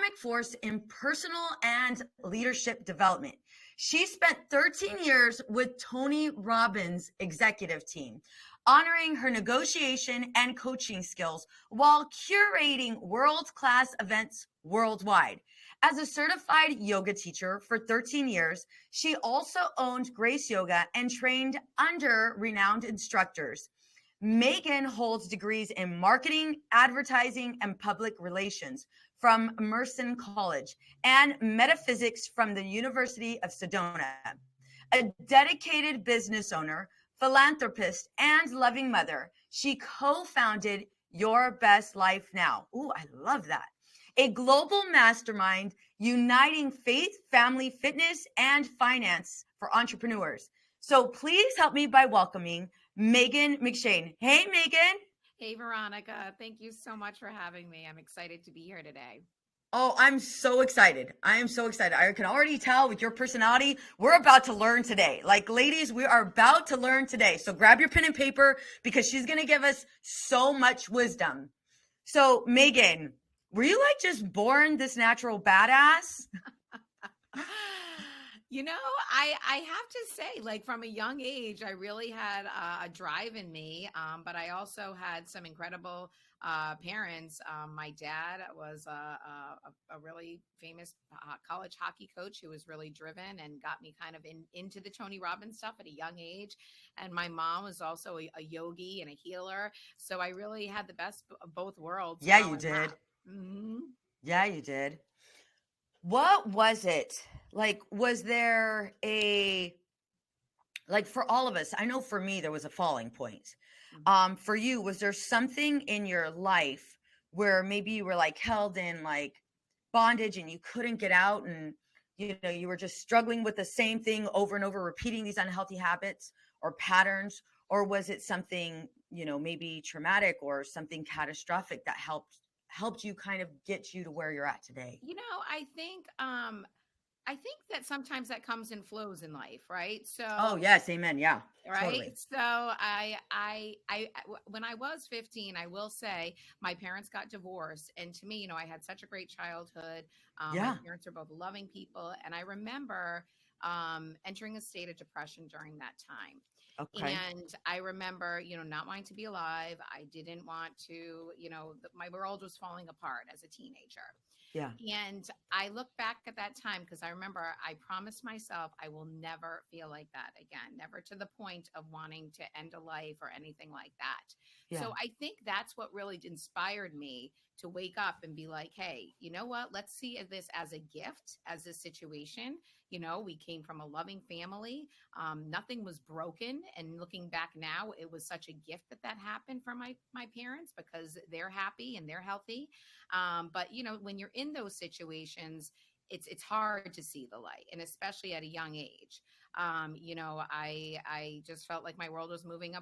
dynamic force in personal and leadership development. She spent 13 years with Tony Robbins' executive team, honoring her negotiation and coaching skills while curating world-class events worldwide. As a certified yoga teacher for 13 years, she also owned Grace Yoga and trained under renowned instructors. Megan holds degrees in marketing, advertising, and public relations from Mercer College and metaphysics from the University of Sedona. A dedicated business owner, philanthropist, and loving mother, she co-founded Your Best Life Now. Ooh, I love that. A global mastermind uniting faith, family, fitness, and finance for entrepreneurs. So please help me by welcoming Megan McShane. Hey, Megan. Hey, Veronica. Thank you so much for having me. I'm excited to be here today. Oh, I'm so excited. I am so excited. I can already tell with your personality, we're about to learn today. Like, ladies, we are about to learn today. So grab your pen and paper because she's going to give us so much wisdom. So, Megan, were you like just born this natural badass? I have to say, like from a young age, I really had a drive in me, but I also had some incredible parents. My dad was a really famous college hockey coach who was really driven and got me kind of into the Tony Robbins stuff at a young age. And my mom was also a yogi and a healer. So I really had the best of both worlds. Yeah, you did. Mm-hmm. Yeah, you did. What was it? Like, was there like for all of us, I know for me, there was a falling point. For you, was there something in your life where maybe you were like held in like bondage and you couldn't get out and, you were just struggling with the same thing over and over, repeating these unhealthy habits or patterns? Or was it something, maybe traumatic or something catastrophic that helped you kind of get you to where you're at today? I think that sometimes that comes in flows in life, right? Oh, So, yes, amen. Yeah, right. totally. So when I was 15, I will say my parents got divorced. And to me, I had such a great childhood. My Yeah. parents are both loving people. And I remember entering a state of depression during that time. Okay. And I remember, not wanting to be alive. I didn't want to, my world was falling apart as a teenager. Yeah. And I look back at that time because I remember I promised myself I will never feel like that again, never to the point of wanting to end a life or anything like that. Yeah. So I think that's what really inspired me to wake up and be like, hey, you know what? Let's see this as a gift, as a situation. We came from a loving family. Nothing was broken. And looking back now, it was such a gift that happened for my parents because they're happy and they're healthy. But when you're in those situations, it's hard to see the light, and especially at a young age. I just felt like my world was moving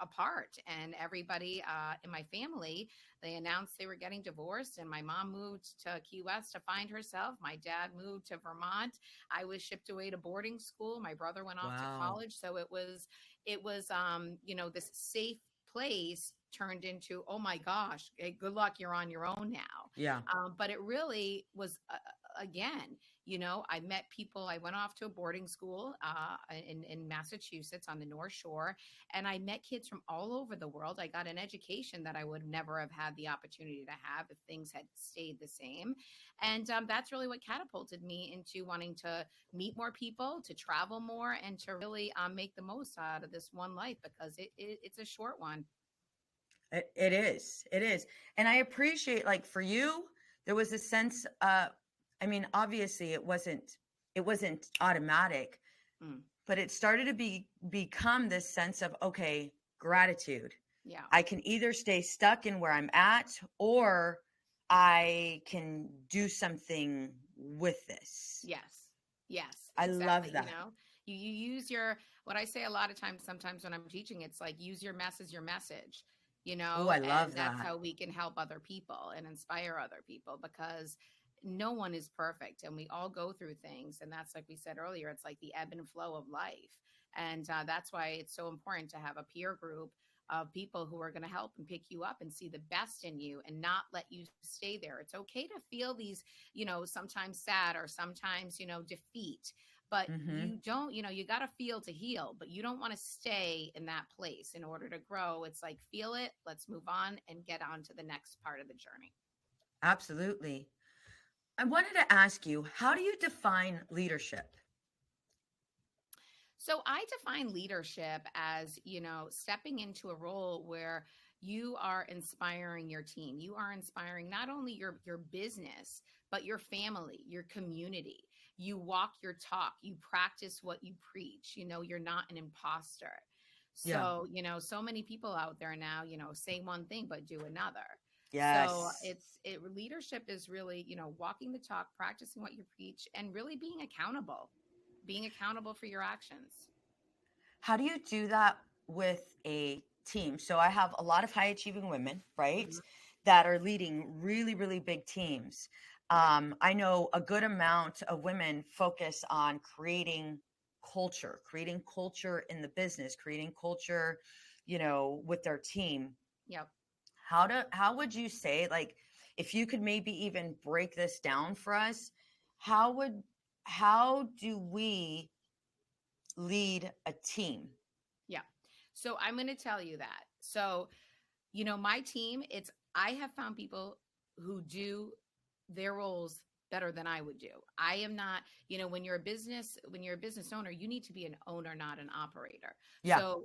apart, and everybody in my family, they announced they were getting divorced, and my mom moved to Key West to find herself. My dad moved to Vermont. I was shipped away to boarding school. My brother went off to Wow. college. So it was this safe place turned into, oh my gosh, hey, good luck, you're on your own now. Yeah. But it really was, again, I met people. I went off to a boarding school in Massachusetts on the North Shore, and I met kids from all over the world. I got an education that I would never have had the opportunity to have if things had stayed the same. And that's really what catapulted me into wanting to meet more people, to travel more, and to really make the most out of this one life because it's a short one. It is. It is. And I appreciate, like, for you, there was a sense, I mean, obviously it wasn't automatic, Mm, but it started to become this sense of, okay, gratitude. yeah. I can either stay stuck in where I'm at, or I can do something with this. Yes. Yes, I love exactly. that. You use what I say a lot of times, sometimes when I'm teaching, it's like use your mess as your message, Oh, I and love that's that. how we can help other people and inspire other people because no one is perfect and we all go through things. And that's like we said earlier, it's like the ebb and flow of life. And that's why it's so important to have a peer group of people who are going to help and pick you up and see the best in you and not let you stay there. It's okay to feel these, sometimes sad or sometimes, defeat, but Mm-hmm. you don't, you got to feel to heal, but you don't want to stay in that place in order to grow. It's like, feel it, let's move on and get on to the next part of the journey. Absolutely. I wanted to ask you, how do you define leadership? So I define leadership as, stepping into a role where you are inspiring your team. You are inspiring not only your business, but your family, your community. You walk your talk, you practice what you preach. You're not an imposter. Yeah. So, so many people out there now, say one thing but do another. So Yes. leadership is really, walking the talk, practicing what you preach, and really being accountable for your actions. How do you do that with a team? So I have a lot of high achieving women, right, Mhm. that are leading really, really big teams. Yeah. I know a good amount of women focus on creating culture in the business, creating culture, with their team. Yep. How would you say, like, if you could maybe even break this down for us, how would how do we lead a team? Yeah. So I'm going to tell you that. So, my team, I have found people who do their roles better than I would do. I am not, when you're a business owner, you need to be an owner, not an operator. Yeah. So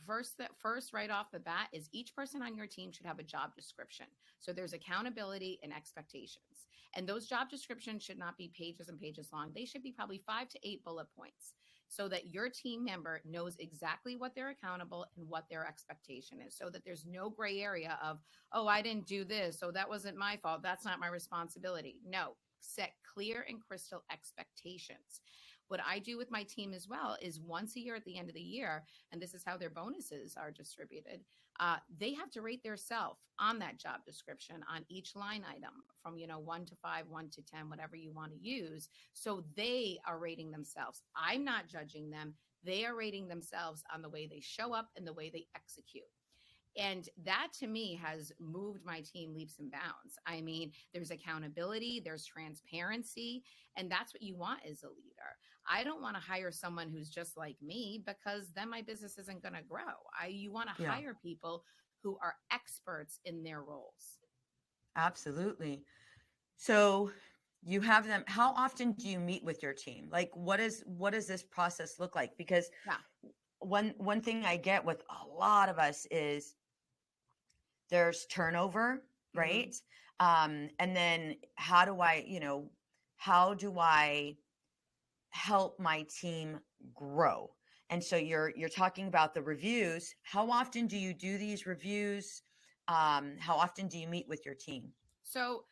first right off the bat is each person on your team should have a job description. So there's accountability and expectations. And those job descriptions should not be pages and pages long. They should be probably 5 to 8 bullet points so that your team member knows exactly what they're accountable and what their expectation is, so that there's no gray area of, oh, I didn't do this, so that wasn't my fault, that's not my responsibility. No, set clear and crystal expectations. What I do with my team as well is once a year at the end of the year, and this is how their bonuses are distributed, they have to rate their self on that job description on each line item from 1 to 5, 1 to 10, whatever you want to use. So they are rating themselves. I'm not judging them. They are rating themselves on the way they show up and the way they execute. And that to me has moved my team leaps and bounds. I mean, there's accountability, there's transparency, and that's what you want as a leader. I don't want to hire someone who's just like me, because then my business isn't going to grow. You want to Yeah. hire people who are experts in their roles. Absolutely. So you have them. How often do you meet with your team? Like, what does this process look like? Because Yeah. one thing I get with a lot of us is there's turnover, Mm-hmm. right? And then how do I help my team grow? And so you're talking about the reviews. How often do you do these reviews? How often do you meet with your team? So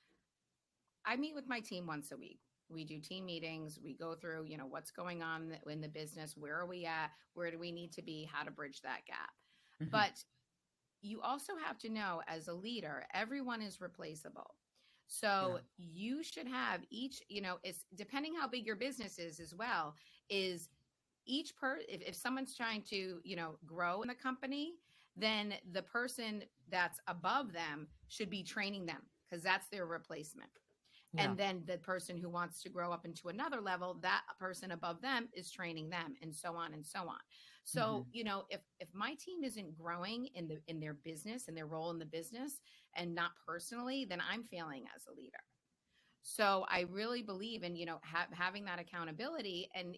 I meet with my team once a week. We do team meetings. We go through, what's going on in the business. Where are we at? Where do we need to be? How to bridge that gap. Hmm. But you also have to know, as a leader, everyone is replaceable. Yeah. So you should have each, it's depending how big your business is as well, is if someone's trying to, grow in the company, then the person that's above them should be training them, because that's their replacement. Yeah. And then the person who wants to grow up into another level, that person above them is training them, and so on and so on. Hmm. So, if my team isn't growing in their business and their role in the business, and not personally, then I'm failing as a leader. So I really believe in, having that accountability and,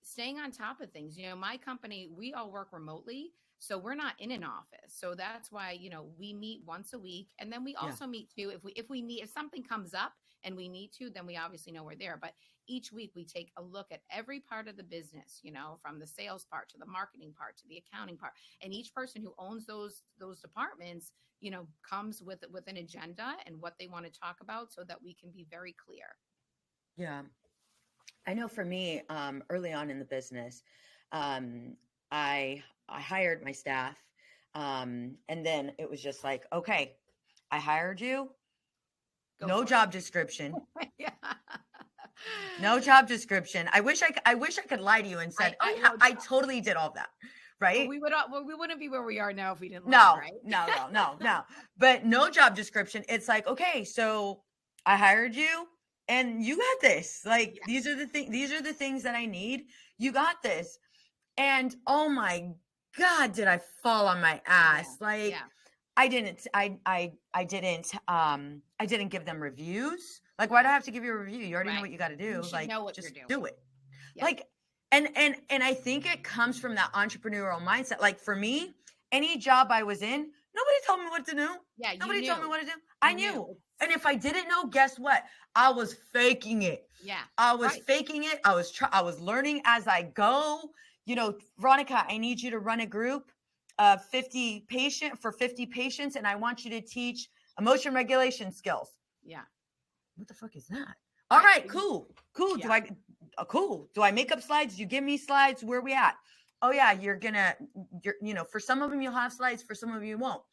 staying on top of things. My company, we all work remotely. So we're not in an office. So that's why, we meet once a week. And then we Yeah. also meet too, if something comes up and we need to, then we obviously know we're there. But each week we take a look at every part of the business, from the sales part to the marketing part to the accounting part. And each person who owns those departments, comes with an agenda and what they want to talk about, so that we can be very clear. Yeah. I know for me, early on in the business, um, I hired my staff, and then it was just like, okay, I hired you, Go no for it. job description, Yeah. no job description. I wish I could lie to you and said, oh I yeah, know. I totally did all that, right? We wouldn't be where we are now if we didn't learn, No, right? no. But no job description. It's like, okay, so I hired you and you got this. Like Yeah. these are the things that I need. You got this. And oh my God, did I fall on my Yeah. ass. Like Yeah. I didn't give them reviews. Like, why do I have to give you a review? You already know Right. what you got to You do. should Like, know what you're just doing. do it. Yeah. Like, and I think it comes from that entrepreneurial mindset. Like for me, any job I was in, nobody told me what to do. Yeah. You Nobody told me knew. what to do. I You knew. knew. And if I didn't know, guess what? I was faking it. Yeah. I was Right. faking it. I was learning as I go. You know, Veronica, I need you to run a group of 50 patients, and I want you to teach emotion regulation skills. Yeah. What the fuck is that? All Right. right, cool. Yeah. Cool. Do I make up slides? You give me slides? Where we at? Oh yeah, for some of them you'll have slides, for some of you won't.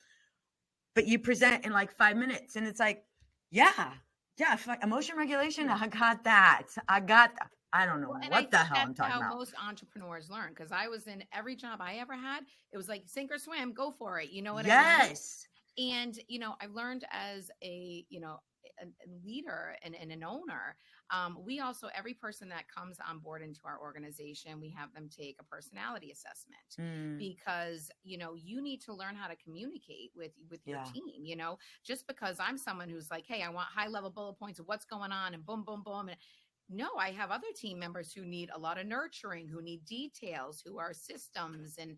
But you present in like 5 minutes, and it's like, yeah, emotion regulation. I got that. I don't know Well, and I what the think hell that's I'm talking how about. most entrepreneurs learn. Because I was in every job I ever had, it was like sink or swim, go for it. You know what I mean? Yes. And I've learned as a leader and an owner. We also, every person that comes on board into our organization, we have them take a personality assessment because you need to learn how to communicate with your team. Just because I'm someone who's like, hey, I want high level bullet points of what's going on and boom, boom, boom, and no, I have other team members who need a lot of nurturing, who need details, who are systems and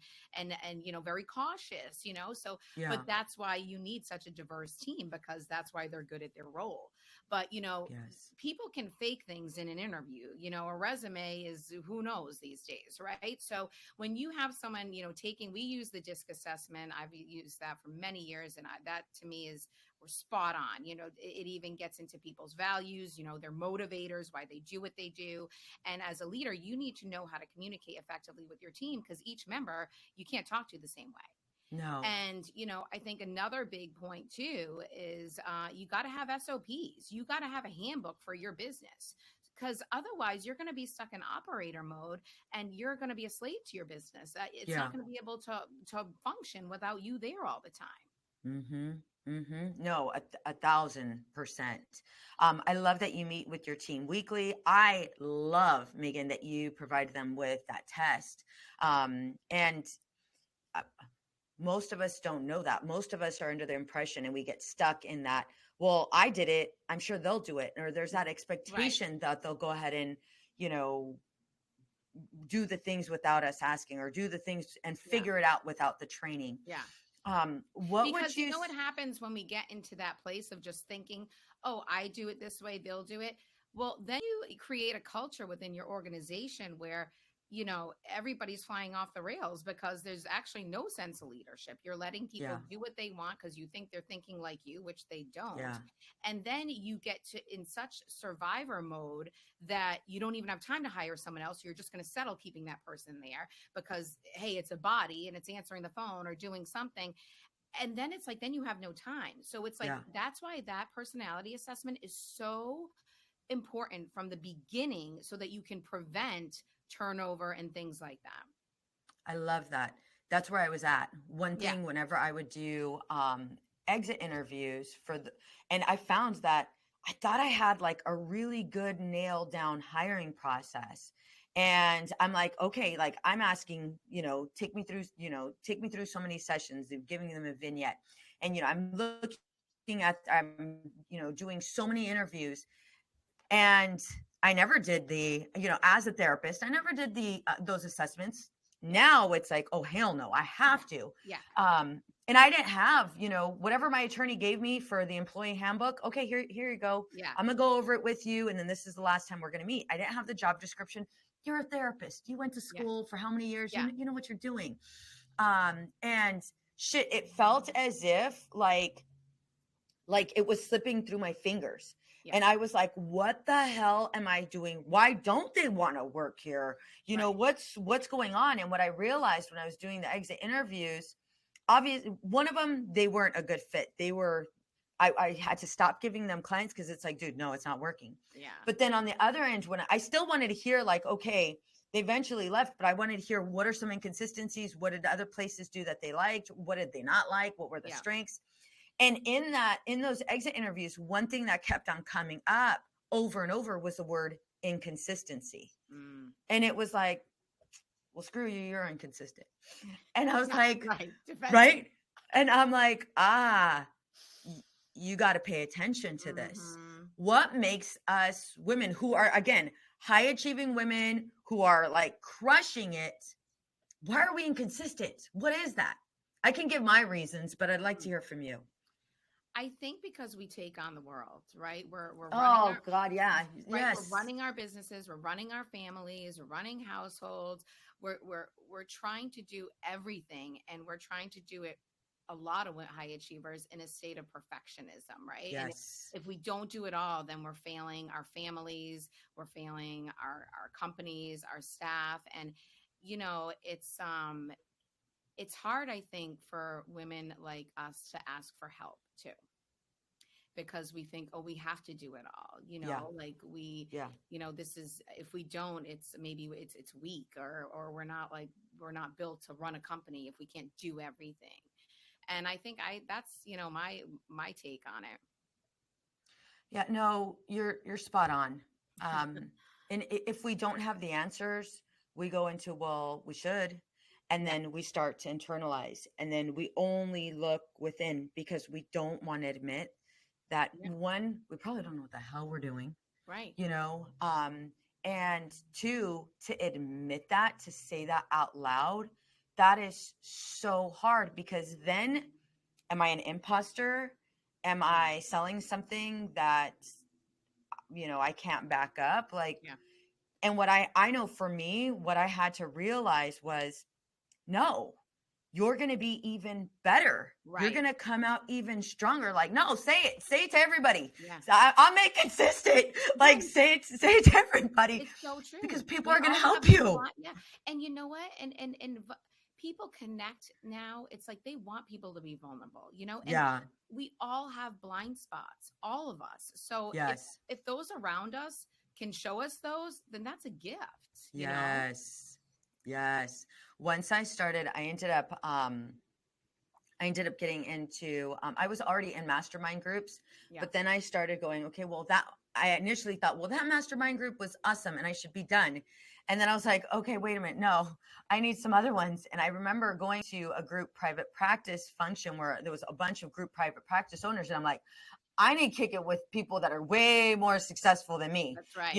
very cautious, so Yeah. but that's why you need such a diverse team, because that's why they're good at their role. But Yes. people can fake things in an interview. A resume is, who knows these days, right? So when you have someone we use the DISC assessment. I've used that for many years, and that to me is, we're spot on. It even gets into people's values, their motivators, why they do what they do. And as a leader, you need to know how to communicate effectively with your team, because each member you can't talk to the same way. No. And, I think another big point too is you got to have SOPs. You got to have a handbook for your business, because otherwise you're going to be stuck in operator mode and you're going to be a slave to your business. It's not going to be able to function without you there all the time. No, 1,000%. I love that you meet with your team weekly. I love, Megan, that you provide them with that test. And most of us don't know that. Most of us are under the impression, and we get stuck in that, well, I did it, I'm sure they'll do it. Or there's that expectation that they'll go ahead and, do the things without us asking, or do the things and figure it out without the training. Yeah. Because you know what happens when we get into that place of just thinking, oh, I do it this way, they'll do it. Well, then you create a culture within your organization where, everybody's flying off the rails, because there's actually no sense of leadership. You're letting people do what they want because you think they're thinking like you, which they don't. Yeah. And then you get in such survivor mode that you don't even have time to hire someone else. You're just going to settle keeping that person there because, hey, it's a body and it's answering the phone or doing something. And then it's like, then you have no time. So it's like, that's why that personality assessment is so important from the beginning, so that you can prevent turnover and things like that. I love that. That's where I was at. One thing, whenever I would do exit interviews and I found that I thought I had like a really good nailed down hiring process. And I'm like, okay, like I'm asking, take me through so many sessions of giving them a vignette. And, I'm doing so many interviews, and I never did as a therapist, I never did those assessments. Now it's like, oh, hell no, I have to. Yeah. And I didn't have, whatever my attorney gave me for the employee handbook. Okay, here you go. Yeah. I'm going to go over it with you. And then this is the last time we're going to meet. I didn't have the job description. You're a therapist. You went to school for how many years? Yeah. You know what you're doing. And shit, it felt as if like it was slipping through my fingers. Yeah. And I was like, what the hell am I doing? Why don't they want to work here? What's going on? And what I realized when I was doing the exit interviews, obviously one of them, they weren't a good fit. I had to stop giving them clients because it's like, dude, no, it's not working. Yeah. But then on the other end, when I still wanted to hear like, okay, they eventually left, but I wanted to hear what are some inconsistencies? What did other places do that they liked? What did they not like? What were the strengths? And in those exit interviews, one thing that kept on coming up over and over was the word inconsistency. And it was like, well, screw you, you're inconsistent. And I was like, right? And I'm like, you got to pay attention to this. What makes us women who are, again, high achieving women who are like crushing it, why are we inconsistent? What is that? I can give my reasons, but I'd like to hear from you. I think because we take on the world, right? We're running God, yeah. Right? Yes. We're running our businesses, we're running our families, we're running households. We're trying to do everything, and we're trying to do it, a lot of high achievers, in a state of perfectionism, right? Yes. And if we don't do it all, then we're failing our families, we're failing our companies, our staff. And it's hard, I think, for women like us to ask for help too, because we think, oh, we have to do it all, like this is, if we don't, it's maybe it's weak, or we're not built to run a company if we can't do everything. And I think that's my take on it. Yeah, no, you're spot on. And if we don't have the answers, we go into, well, we should. And then we start to internalize, and then we only look within because we don't want to admit that, one, we probably don't know what the hell we're doing. Right. And two, to admit that, to say that out loud, that is so hard, because then am I an imposter? Am I selling something that, I can't back up? And what I know for me, what I had to realize was, no, you're going to be even better. Right. You're going to come out even stronger. No, say it to everybody. Yeah. So I'm inconsistent. Say it to everybody. It's so true. Because people are going to help you. Yeah. And you know what? And people connect now. It's like they want people to be vulnerable, And we all have blind spots, all of us. So if those around us can show us those, then that's a gift. Yes. Once I started, I ended up getting into, I was already in mastermind groups, but then I started going, okay, well, I initially thought, well, that mastermind group was awesome and I should be done. And then I was like, okay, wait a minute. No, I need some other ones. And I remember going to a group private practice function where there was a bunch of group private practice owners. And I'm like, I need to kick it with people that are way more successful than me. That's right.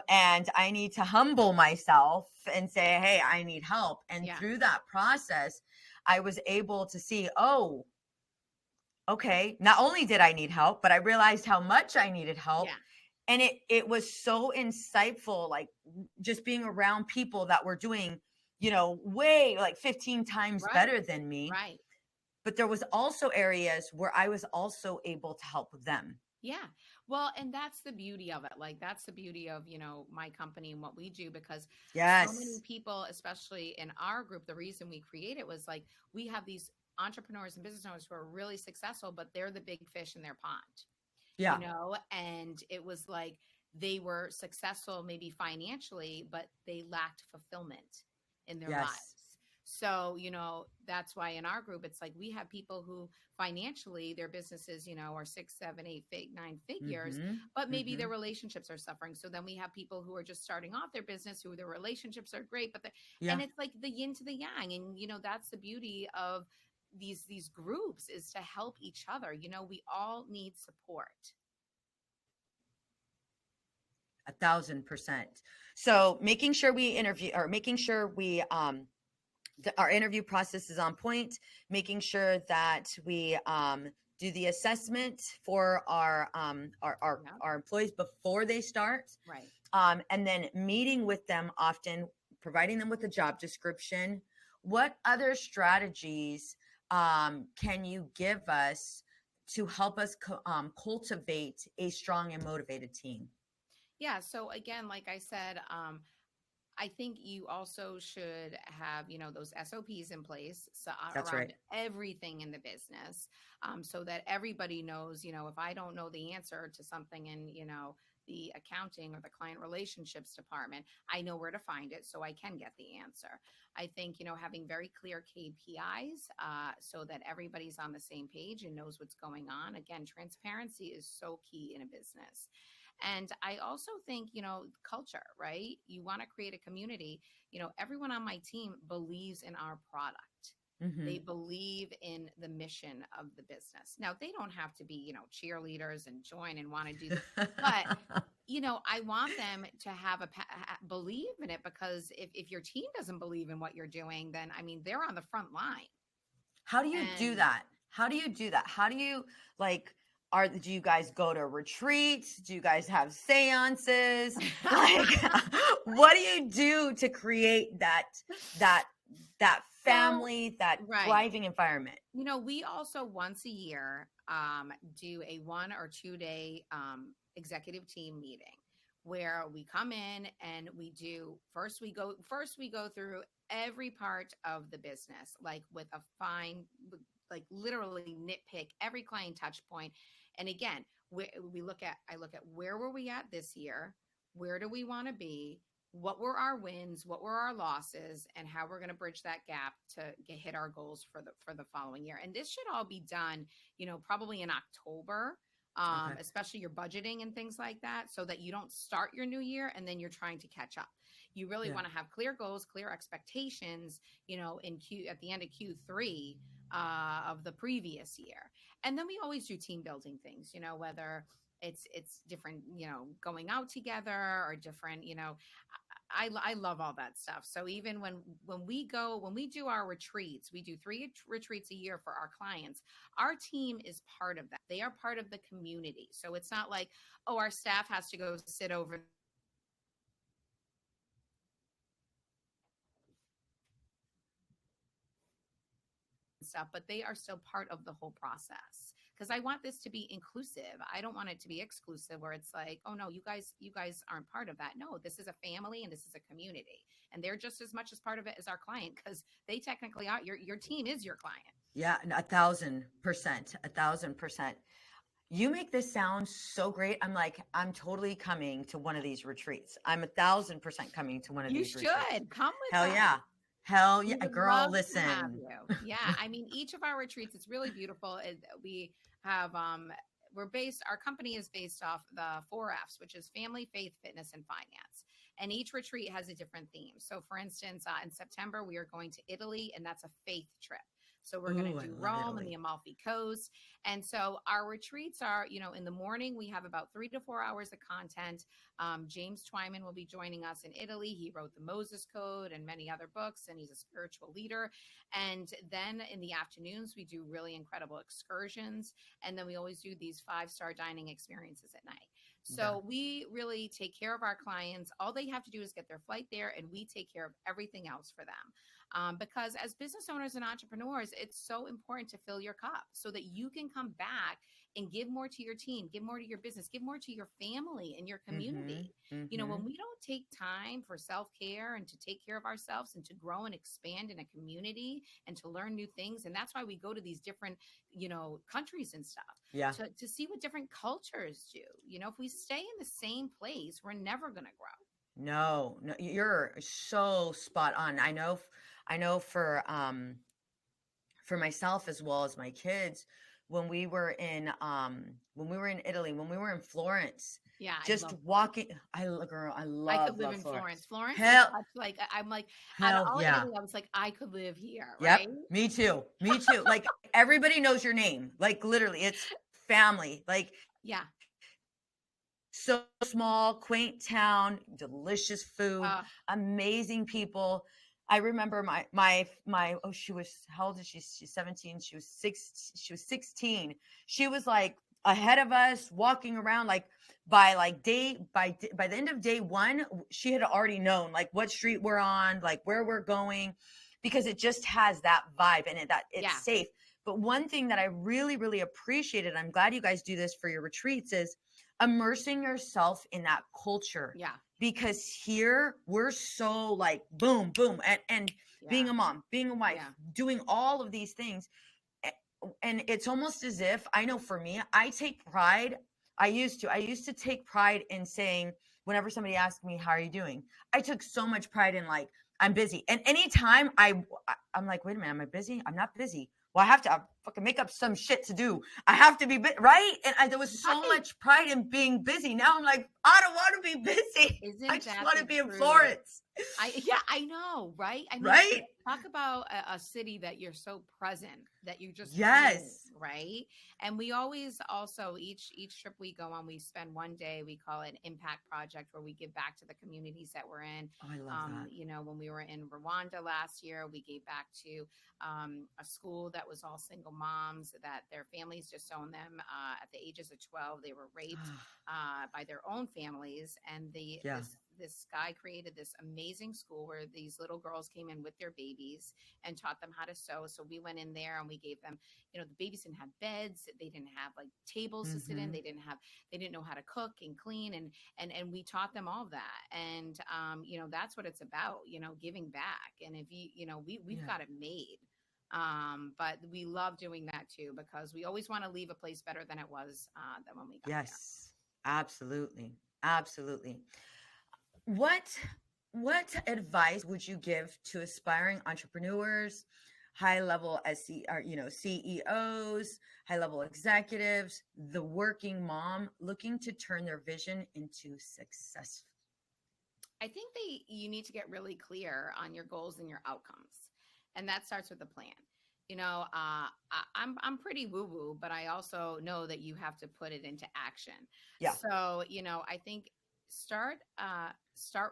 And I need to humble myself and say, hey, I need help. And through that process, I was able to see, oh, okay, not only did I need help, but I realized how much I needed help. Yeah. And it was so insightful, just being around people that were doing, way 15 times better than me. Right. But there was also areas where I was also able to help them. Yeah. Well, and that's the beauty of it. That's the beauty of, my company and what we do, because so many people, especially in our group, the reason we created was we have these entrepreneurs and business owners who are really successful, but they're the big fish in their pond. Yeah. And it was they were successful maybe financially, but they lacked fulfillment in their lives. So, that's why in our group, it's we have people who financially their businesses, are 6, 7, 8, 9 figures, but maybe their relationships are suffering. So then we have people who are just starting off their business, who their relationships are great, but and it's the yin to the yang. And, that's the beauty of these groups, is to help each other. We all need support. 1,000%. So making sure we interview, or making sure we, our interview process is on point, making sure that we do the assessment for our employees before they start. Right. And then meeting with them often, providing them with a job description. What other strategies can you give us to help us cultivate a strong and motivated team? Yeah. So again, like I said, I think you also should have, those SOPs in place around everything in the business, so that everybody knows, if I don't know the answer to something and, the accounting or the client relationships department, I know where to find it so I can get the answer. I think, having very clear KPIs so that everybody's on the same page and knows what's going on. Again, transparency is so key in a business. And I also think, culture, right? You want to create a community. Everyone on my team believes in our product. They believe in the mission of the business. Now, they don't have to be, cheerleaders and join and want to do this, but I want them to have believe in it, because if your team doesn't believe in what you're doing, then they're on the front line. How do you do that? How do you do that? How do you do you guys go to retreats? Do you guys have seances? What do you do to create that family, that thriving environment? We also once a year do a 1 or 2 day executive team meeting where we come in and we go through every part of the business, with a fine, literally nitpick every client touch point. And again, I look at where were we at this year? Where do we want to be? What were our wins? What were our losses? And how we're going to bridge that gap to hit our goals for the following year. And this should all be done, probably in October, especially your budgeting and things like that, so that you don't start your new year and then you're trying to catch up. You really want to have clear goals, clear expectations, at the end of Q3 of the previous year. And then we always do team building things, whether it's different, going out together or different, I love all that stuff. So even when we do our retreats, we do 3 retreats a year for our clients. Our team is part of that. They are part of the community. So it's not like, oh, our staff has to go sit over stuff, but they are still part of the whole process. Because I want this to be inclusive. I don't want it to be exclusive where it's like, oh no, you guys aren't part of that. No, this is a family and this is a community. And they're just as much as part of it as our client, because they technically are, your team is your client. Yeah, 1,000%, 1,000%. You make this sound so great. I'm totally coming to one of these retreats. I'm 1,000% coming to one of these retreats. You should come with Hell us. Yeah. Hell yeah, girl, listen. Yeah, each of our retreats, it's really beautiful. We have, our company is based off the 4 F's, which is family, faith, fitness, and finance. And each retreat has a different theme. So for instance, in September, we are going to Italy, and that's a faith trip. So we're going to do Rome and the Amalfi Coast. And so our retreats are, in the morning, we have about 3 to 4 hours of content. James Twyman will be joining us in Italy. He wrote the Moses Code and many other books, and he's a spiritual leader. And then in the afternoons, we do really incredible excursions. And then we always do these 5-star dining experiences at night. So we really take care of our clients. All they have to do is get their flight there, and we take care of everything else for them. Because as business owners and entrepreneurs, it's so important to fill your cup so that you can come back and give more to your team, give more to your business, give more to your family and your community. When we don't take time for self-care and to take care of ourselves and to grow and expand in a community and to learn new things. And that's why we go to these different, countries and stuff to see what different cultures do. If we stay in the same place, we're never going to grow. No, you're so spot on. I know for myself as well as my kids, when we were in Italy, when we were in Florence, just walking, I love I could live in Florence. Florence, hell, I'm like, hell, all Italy, I was like, I could live here. Yep, right? me too. Like everybody knows your name. Like literally, it's family. Like so small, quaint town, delicious food, amazing people. I remember my she was, how old is she? She's 17. She was 16. She was like ahead of us, walking around by the end of day 1, she had already known like what street we're on, like where we're going, because it just has that vibe and it's safe. But one thing that I really, really appreciated, I'm glad you guys do this for your retreats, is immersing yourself in that culture. Yeah. Because here we're so like boom, boom, and being a mom, being a wife, doing all of these things. And it's almost as if, I know for me, I take pride I used to take pride in saying, whenever somebody asked me, how are you doing? I took so much pride in like, I'm busy. And anytime I'm like, wait a minute, am I busy? I'm not busy. Well, I fucking make up some shit to do. I have to be right. And there was so Right. much pride in being busy. Now I'm like, I don't want to be busy. I Isn't just that want to the be in truth? Florence. Yeah, I know, right? I mean, Right? talk about a city that you're so present, that you're just in, Yes. right? And we always also, each trip we go on, we spend one day, we call it an impact project, where we give back to the communities that we're in. Oh, I love that. You know, when we were in Rwanda last year, we gave back to a school that was all single moms, that their families disowned them at the ages of 12. They were raped by their own families, and Yeah. this guy created this amazing school where these little girls came in with their babies and taught them how to sew. So we went in there and we gave them, you know, the babies didn't have beds, they didn't have like tables to sit in, Mm-hmm. they didn't know how to cook and clean, and we taught them all of that. And you know, that's what it's about, you know, giving back. And if you know, we've Yeah. got it made. But we love doing that too, because we always want to leave a place better than it was than when we got there. Yes. Absolutely. Absolutely. What what advice would you give to aspiring entrepreneurs, high level or CEOs, high level executives, the working mom looking to turn their vision into success? I think you need to get really clear on your goals and your outcomes, and that starts with a plan. You know, I'm pretty woo woo, but I also know that you have to put it into action. Yeah. So you know, I think start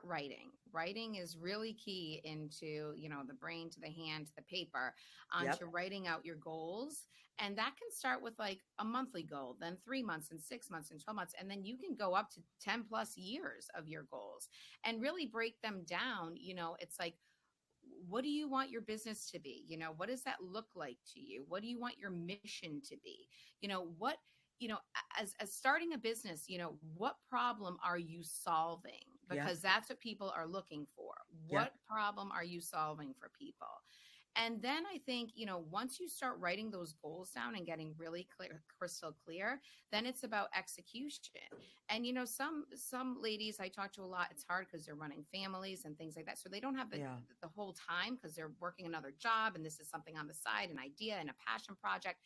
writing. Writing is really key into, you know, the brain to the hand to the paper, Yep. onto writing out your goals. And that can start with like a monthly goal, then 3 months and 6 months and 12 months. And then you can go up to 10 plus years of your goals and really break them down. You know, it's like, what do you want your business to be? You know, what does that look like to you? What do you want your mission to be? You know, what, you know, as starting a business, you know, what problem are you solving? Yep. Because that's what people are looking for. Yep. What problem are you solving for people? And then I think, you know, once you start writing those goals down and getting really clear, crystal clear, then it's about execution. And you know, some ladies I talk to a lot, it's hard because they're running families and things like that. So they don't have Yeah. the whole time because they're working another job, and this is something on the side, an idea and a passion project.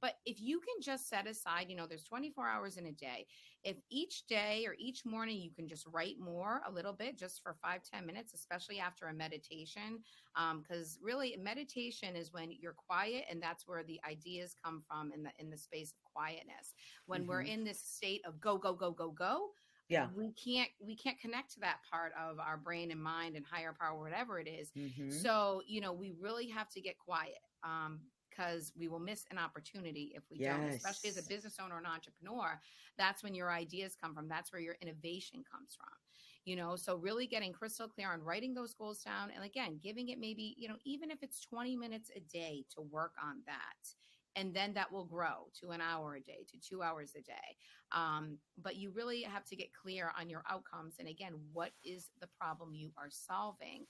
But if you can just set aside, you know, there's 24 hours in a day. If each day or each morning you can just write more a little bit, just for 5-10 minutes, especially after a meditation, because really meditation is when you're quiet, and that's where the ideas come from, in the space of quietness. When we're Mm-hmm. in this state of go go go go go, Yeah. we can't connect to that part of our brain and mind and higher power, whatever it is. Mm-hmm. So you know, we really have to get quiet, because we will miss an opportunity if we don't, especially as a Yes. business owner and entrepreneur. That's when your ideas come from, that's where your innovation comes from. You know, so really getting crystal clear on writing those goals down, and again, giving it maybe, you know, even if it's 20 minutes a day to work on that, and then that will grow to an hour a day, to 2 hours a day. But you really have to get clear on your outcomes, and again, what is the problem you are solving,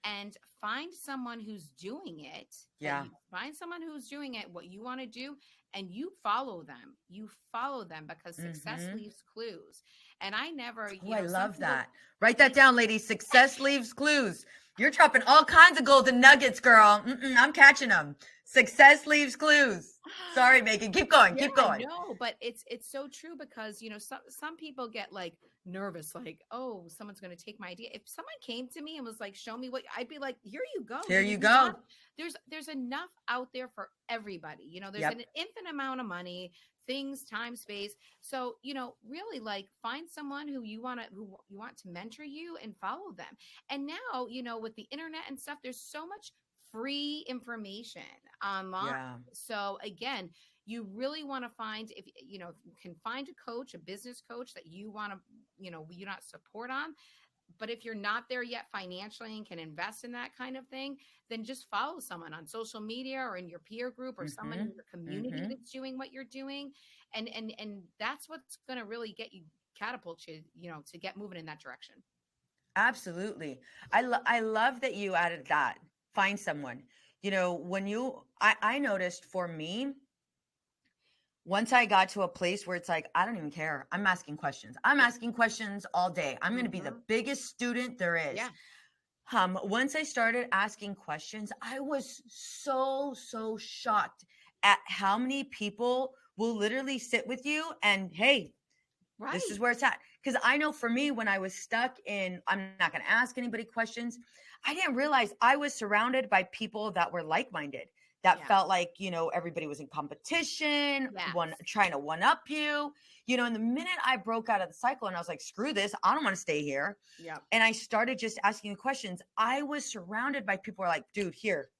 and find someone who's doing it. Yeah. Find someone who's doing it, what you want to do, and you follow them. You follow them, because success Mm-hmm. leaves clues. And I never, Oh, you I know, some love people, that. Write that down, ladies. Success leaves clues. You're dropping all kinds of golden nuggets, girl. I'm catching them. Success leaves clues. Sorry, Megan. Keep going. yeah, Keep going. no, but it's so true, because you know, some people get like nervous, like, oh, someone's going to take my idea. If someone came to me and was like, show me what, I'd be like, here you go. Here you go. There's enough out there for everybody. You know, there's Yep. an infinite amount of money, things, time, space. So you know, really, like, find someone who you want to mentor you, and follow them. And now, you know, with the internet and stuff, there's so much free information online. Yeah. So again, you really want to find, if you know, if you can find a coach, a business coach that you want to, you know, you not support on. But if you're not there yet financially and can invest in that kind of thing, then just follow someone on social media or in your peer group, or someone Mm-hmm. in your community Mm-hmm. that's doing what you're doing. And that's what's going to really get you, catapult you, you know, to get moving in that direction. Absolutely. I love that you added that. Find someone. You know, when I noticed for me, once I got to a place where it's like, I don't even care. I'm asking questions. I'm Yeah. asking questions all day. I'm going to be the Mhm. biggest student there is. Yeah. Once I started asking questions, I was so shocked at how many people will literally sit with you and, hey, this is Right. where it's at. Because I know for me, when I was stuck in, I'm not going to ask anybody questions, I didn't realize I was surrounded by people that were like minded, that Yeah. felt like, everybody was in competition, one Yes. trying to one up you. And the minute I broke out of the cycle and I was like, screw this, I don't want to stay here. Yep. And I started just asking questions. I was surrounded by people who are like, dude, here,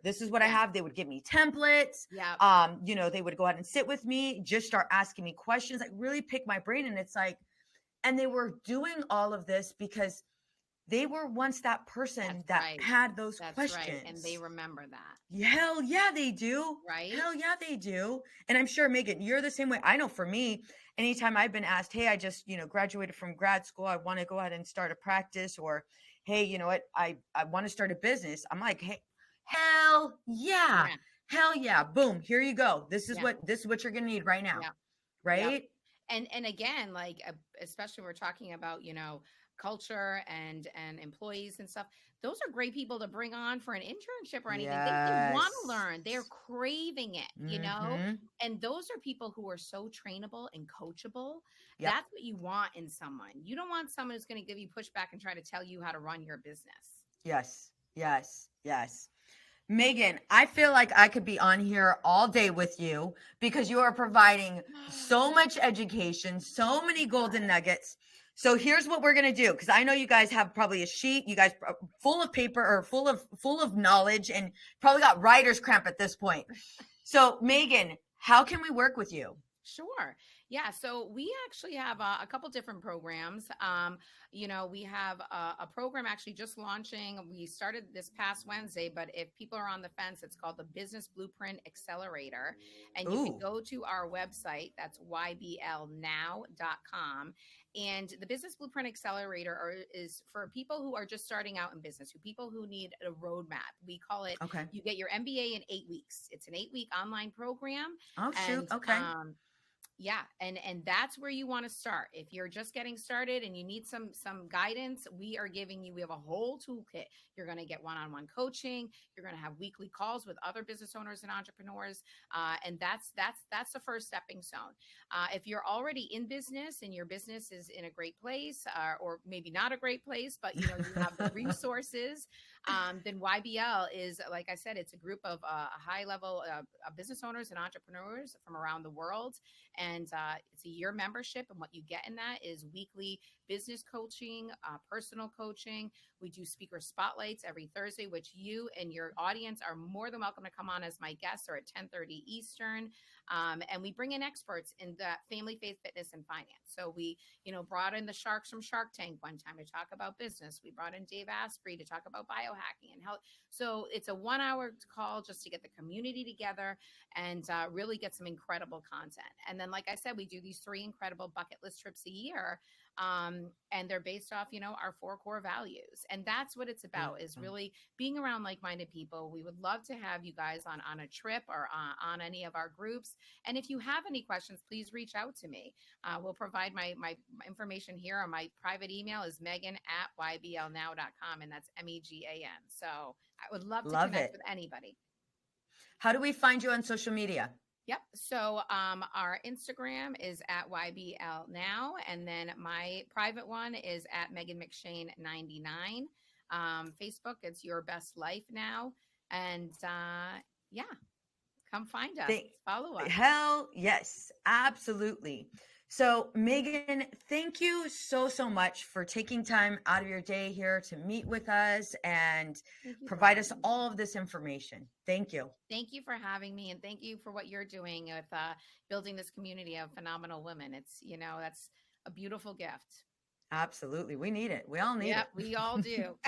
this is what I Yeah. have. They would give me templates. Yep. They would go out and sit with me, just start asking me questions, like really pick my brain. And it's like, and they were doing all of this because they were once that person That's that right. had those That's right. And they questions. remember that. Hell yeah, they do. Right? Hell yeah, they do. And I'm sure, Megan, you're the same way. I know for me, anytime I've been asked, hey, I just, graduated from grad school, I want to go ahead and start a practice, or hey, you know what, I want to start a business. I'm like, hey, hell yeah. Yeah. Hell yeah. Boom. Here you go. Yeah. This is what you're gonna need right now. Yeah. Yep. Right? And again, like especially we're talking about, culture and employees and stuff. Those are great people to bring on for an internship or anything. They want to Yes. learn. They're craving it. Mm-hmm. And those are people who are so trainable and coachable. Yep. That's what you want in someone. You don't want someone who's going to give you pushback and try to tell you how to run your business. Yes. Yes. Yes. Megan, I feel like I could be on here all day with you because you are providing so much education, so many golden nuggets. So here's what we're going to do, because I know you guys have probably a sheet, you guys full of paper or full of knowledge, and probably got writer's cramp at this point. So Megan, how can we work with you? Sure. Yeah. So we actually have a couple different programs. We have a program actually just launching. We started this past Wednesday, but if people are on the fence, it's called the Business Blueprint Accelerator. And you can Ooh, go to our website, that's yblnow.com. And the Business Blueprint Accelerator is for people who are just starting out in business, people who need a roadmap. We call it, okay. you get your MBA in 8 weeks. It's an 8-week online program. Oh shoot. And Okay. yeah, and that's where you want to start. If you're just getting started and you need some guidance, we have a whole toolkit. You're going to get one-on-one coaching. You're going to have weekly calls with other business owners and entrepreneurs, and that's the first stepping stone. If you're already in business and your business is in a great place, or maybe not a great place, but you have the resources, then YBL is, like I said, it's a group of high-level business owners and entrepreneurs from around the world. And it's a year membership. And what you get in that is weekly business coaching, personal coaching. We do speaker spotlights every Thursday, which you and your audience are more than welcome to come on as my guests, or at 10:30 Eastern. And we bring in experts in the family, faith, fitness, and finance. So we, brought in the sharks from Shark Tank one time to talk about business. We brought in Dave Asprey to talk about biohacking and health. So it's a 1 hour call just to get the community together and really get some incredible content. And then, like I said, we do these 3 incredible bucket list trips a year. And they're based off, our 4 core values. And that's what it's about, is really being around like-minded people. We would love to have you guys on a trip or on any of our groups. And if you have any questions, please reach out to me. We'll provide my information here, or my private email is megan@yblnow.com, and that's MEGAN. So I would love to Love connect it. with anybody. How do we find you on social media? Yep. So our Instagram is at YBL Now, and then my private one is at Megan McShane 99. Facebook, it's Your Best Life Now, and yeah, come find us, follow us. Hell yes, absolutely. So, Megan, thank you so much for taking time out of your day here to meet with us and Thank you for provide us having me. all of this information. Thank you. Thank you for having me, and thank you for what you're doing with building this community of phenomenal women. It's that's a beautiful gift. Absolutely. We need it. We all need Yep, it. we all do.